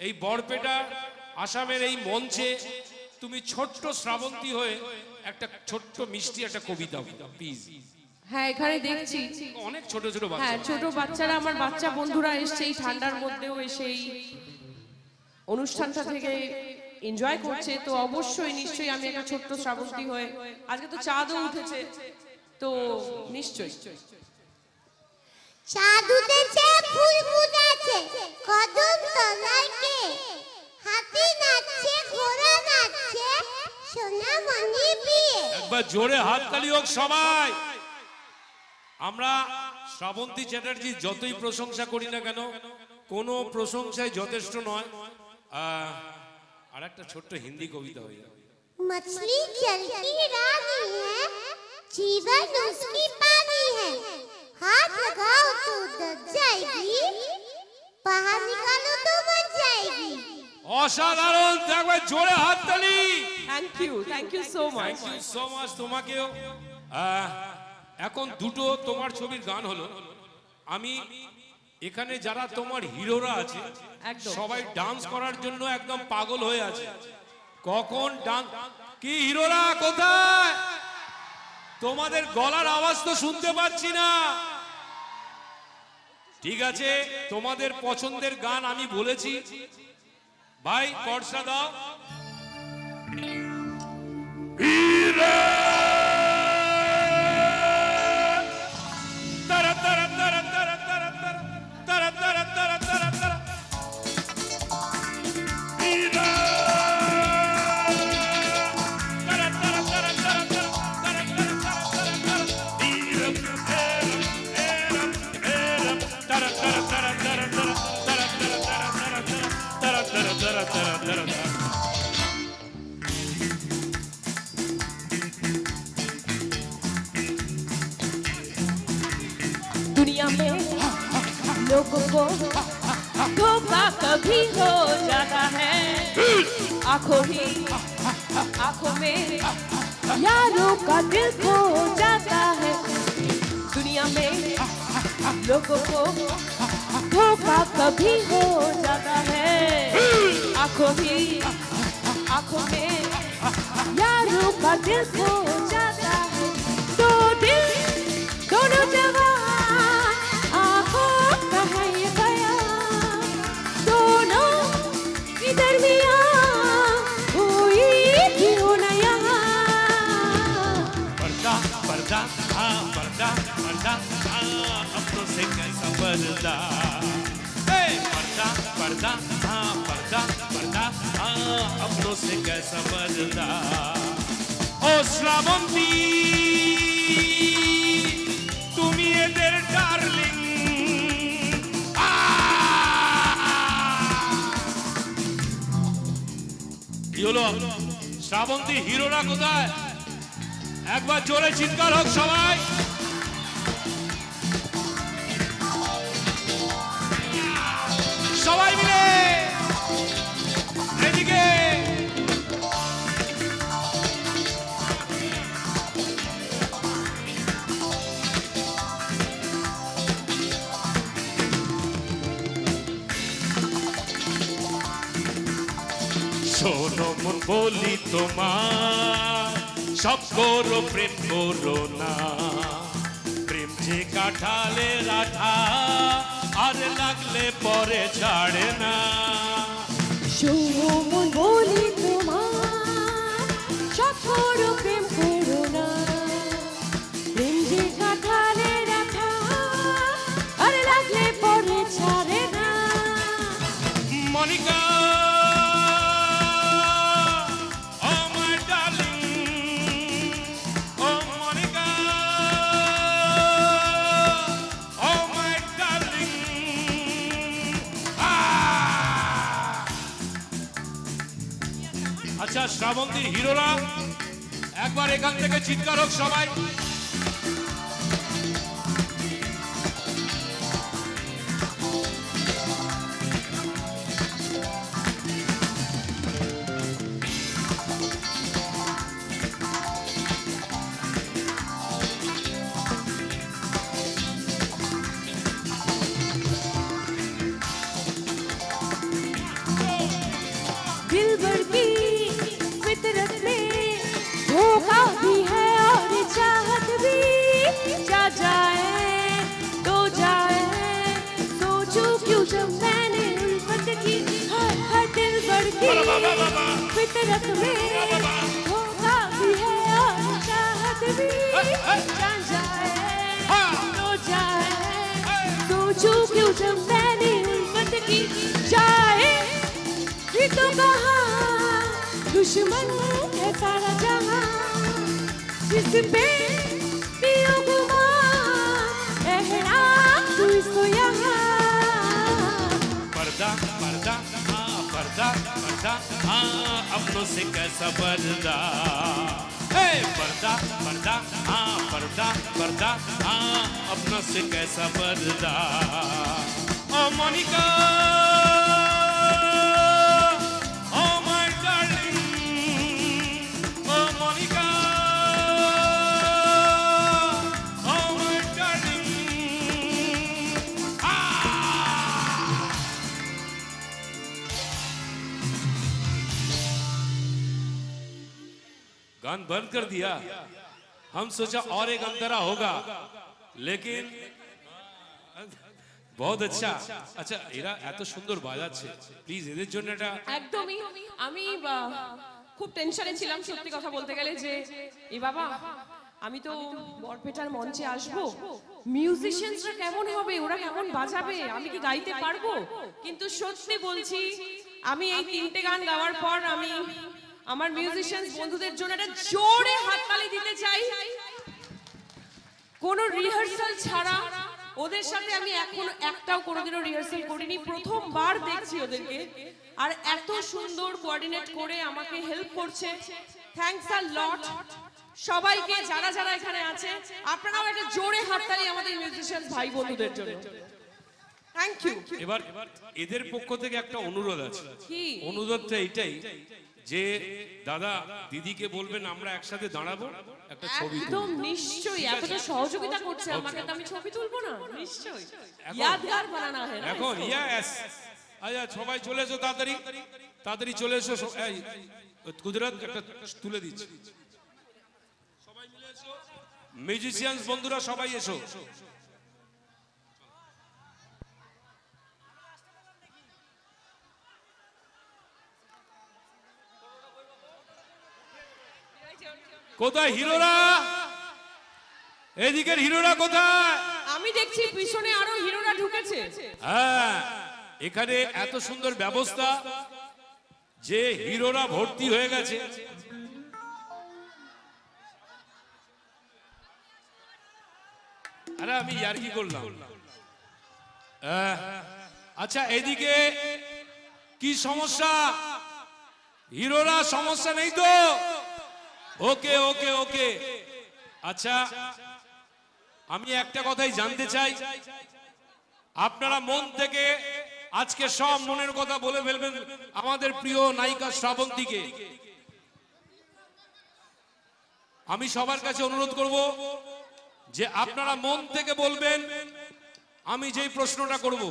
এই বরপেটা আসামের এই মঞ্চে তুমি ছোট্ট শ্রাবন্তী হয়ে একটা ছোট্ট মিষ্টি একটা কবিতা প্লিজ। হ্যাঁ এখানে দেখছি অনেক ছোট ছোট বাচ্চা, হ্যাঁ ছোট বাচ্চারা, আমার বাচ্চা বন্ধুরা এসছে এই ঠান্ডার মধ্যেও এসে এই অনুষ্ঠানটা থেকে এনজয় করছে, তো অবশ্যই নিশ্চয়ই আমি একটা ছোট্ট শ্রাবন্তী হয়ে, আজকে তো চাঁদও উঠেছে, তো নিশ্চয়ই চাঁদ উঠেছে, ফুল ফুটেছে, কদম তলায় কে, হাতি নাচছে, ঘোড়া নাচছে, সোনামণি বিয়ে। একবার জোরে হাততালি হোক সবাই। আমরা শ্রাবন্তী চ্যাটার্জি যতই প্রশংসা করি না কেন, কোনো প্রশংসায় যথেষ্ট নয়। আর একটা ছোট্ট হিন্দি কবিতা হয়ে যাবে। मछली जल की रानी है, जीवन उसकी पानी है, हाथ लगाओ तो दब जाएगी, बाहर निकालो तो बच जाएगी। অসাধারণ, একবার জোরে হাততালি। Thank you so much. Thank you so much তোমাকেও। এখন দুটো তোমার ছবির গান হলো। আমি এখানে যারা তোমার হিরোরা আছে সবাই ডান্স করার জন্য একদম পাগল হয়ে আছে। কখন ডান্স, কি হিরোরা কোথায়? তোমাদের গলার আওয়াজ তো শুনতে পাচ্ছি না। ঠিক আছে, তোমাদের পছন্দের গান আমি বলেছি। ভাই কর্সা দাও। दुनिया में लोगों को धोखा कभी हो जाता है, आंखों में यारों का दिल खो जाता है। दुनिया में लोगों को धोखा कभी हो जाता है, आंखों में यारों का दिल खो जाता है। दो दिल दोनों जवान, आंखों का है ये बयान, दोनों की दरमियान कोई भी हो न यहाँ। पर्दा पर्दा हाँ, पर्दा पर्दा हाँ, अपनों से कैसा पर्दा। पर्दा पर्दा हाँ, पर्दा पर्दा हाँ, अपनों से कैसा पर्दा। ओ শ্রাবন্তী তুমি এদের ডার্লিং। কি হলো? শ্রাবন্তী হিরোরা কোথায়? একবার জোরে চিৎকার হোক সবাই। সবাই মিলে এদিকে। শোনো মন বলি তোমার, সব করো প্রেম করো না, প্রেম যে কাঁঠালের আঠা আর লাগলে পরে ছাড়ে না। শোনো মন বলি তোমার, সব করো প্রেম করো না, প্রেম যে কাঁঠালের আঠা আর লাগলে পরে ছাড়ে না। মনিকা আচ্ছা, শ্রাবন্তীর হিরোরা একবার এখান থেকে চিৎকার হোক সবাই। की फितरत में होगा भी है और चाहत भी जान जाए तो जाए सोचूं क्यों जब मैंने उल्फत की जाए ये तो कहा दुश्मन है सारा जहां जिस पे पियो गुमान एहराम तू इसको यहाँ पर्दा पर्दा हाँ पर्दा पर्दा हाँ अपनों से कैसा पर्दा पर्दा पर्दा हाँ पर्दा पर्दा हाँ अपनों से कैसा पर्दा oh Monica oh my darling oh Monica oh my darling गान बंद कर दिया। हम सोचा और एक अंतरा होगा लेकिन बहुत अच्छा। अच्छा এরা এত সুন্দর বাজাচ্ছে প্লিজ এদের জন্য এটা একদমই আমি খুব টেনশনে ছিলাম সত্যি কথা বলতে গেলে যে এ বাবা আমি তো বরপেটার মঞ্চে আসব মিউজিশিয়ানসরা কেমন হবে ওরা কেমন বাজাবে আমি কি গাইতে পারবো কিন্তু সত্যি বলছি আমি এই তিনটে গান গাওয়ার পর আমি আমার মিউজিশিয়ানস বন্ধুদের জন্য একটা জোরে হাততালি দিতে চাই কোনো রিহার্সাল ছাড়া ওদের সাথে আমি এখনো একটাও কোনোদিনও রিহার্সাল করিনি প্রথমবার দেখছি ওদেরকে আর এত সুন্দর কোঅর্ডিনেট করে আমাকে হেল্প করছে থ্যাঙ্কস আ লট সবাইকে যারা যারা এখানে আছে আপনারাও একটা জোরে হাততালি আমাদের মিউজিশিয়ান ভাই বন্ধুদের জন্য থ্যাংক ইউ এবার এদের পক্ষ থেকে একটা অনুরোধ আছে কি অনুরোধটা এটাই যে দাদা দিদিকে বলবেন আমরা একসাথে দাঁড়াবো একটা ছবি একদম নিশ্চয়ই এতটা সহযোগিতা করছে আমাকে তো আমি ছবি তুলবো না নিশ্চয়ই यादगार बनाना है ना এখন ইয়েস আচ্ছা সবাই চলে এসো তাড়াতাড়ি তাড়াতাড়ি চলে এসো এই গুজরাট একটা তুলে দিচ্ছি সবাই মিলে এসো মিউজিশিয়ানস বন্ধুরা সবাই এসো কোথায় হিরোরা এদিকের হিরোরা কোথায় আমি দেখছি পিছনে আরো হিরোরা ঢুকেছে হ্যাঁ এখানে এত সুন্দর ব্যবস্থা যে হিরোরা ভর্তি হয়ে গেছে আরে আমি ইয়ার্কি করলাম আচ্ছা এদিকে কি সমস্যা হিরোরা সমস্যা নেই তো ওকে ওকে ওকে আচ্ছা আমি একটা কথাই জানতে চাই আপনারা মন থেকে আজকে সব মনের কথা বলে ফেলবেন আমাদের প্রিয় নায়িকা শ্রাবন্তীকে আমি সবার কাছে অনুরোধ করব যে আপনারা মন থেকে বলবেন আমি যেই প্রশ্নটা করব